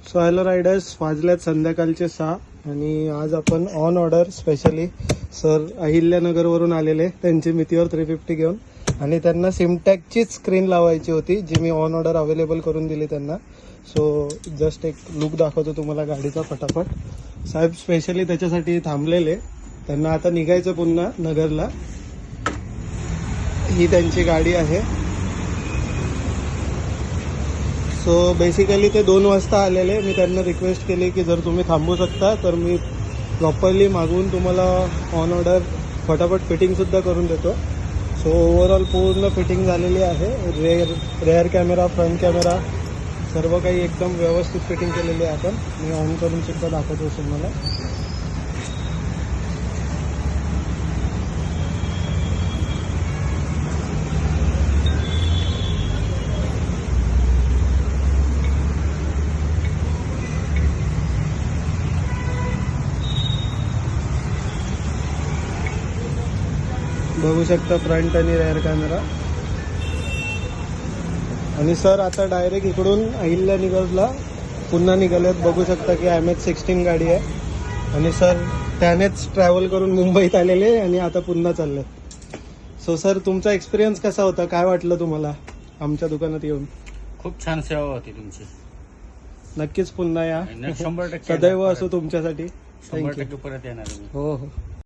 So hello riders, वाजल्यात संध्याकाळचे 6 आणि आज आपण ऑन ऑर्डर स्पेशली सर अहिल्यानगरवरून आलेले त्यांची मितीवर 350 घेऊन आणि त्यांना सिमटॅकचीच स्क्रीन लावायची होती जी मी ऑन ऑर्डर अवेलेबल करून दिली त्यांना. सो जस्ट एक लुक दाखवतो तुम्हाला गाडीचा फटाफट. साहेब स्पेशली त्याच्यासाठी थांबलेले, त्यांना आता निघायचं पुन्हा नगरला. ही त्यांची गाडी आहे. सो बेसिकली ते 2 वाजता आलेले. मी त्यांना रिक्वेस्ट केली की जर तुम्ही थांबू शकता तर मी प्रॉपरली मागून तुम्हाला ऑन ऑर्डर फटाफट फिटिंगसुद्धा करून देतो. सो ओव्हरऑल पूर्ण फिटिंग झालेली आहे. रेअर कॅमेरा, फ्रंट कॅमेरा सर्व काही एकदम व्यवस्थित फिटिंग केलेली आहे. आपण मी ऑन करून सुद्धा दाखवतो तुम्हाला. बघू शकता फ्रंट आणि रेअर कॅमेरा. आणि सर आता डायरेक्ट इकडून अहिल्यानगरला पुन्हा निघालेत. बघू शकता की MH16 गाडी आहे आणि सर त्यानेच ट्रॅव्हल करून मुंबईत आलेले आणि आता पुन्हा चालले. सो सर तुमचा एक्सपिरियन्स कसा होता, काय वाटलं तुम्हाला आमच्या दुकानात येऊन? खूप छान सेवा होती तुमची. नक्कीच पुन्हा या. 100% सदैव असो तुमच्यासाठी. 100% परत येणार मी. हो हो.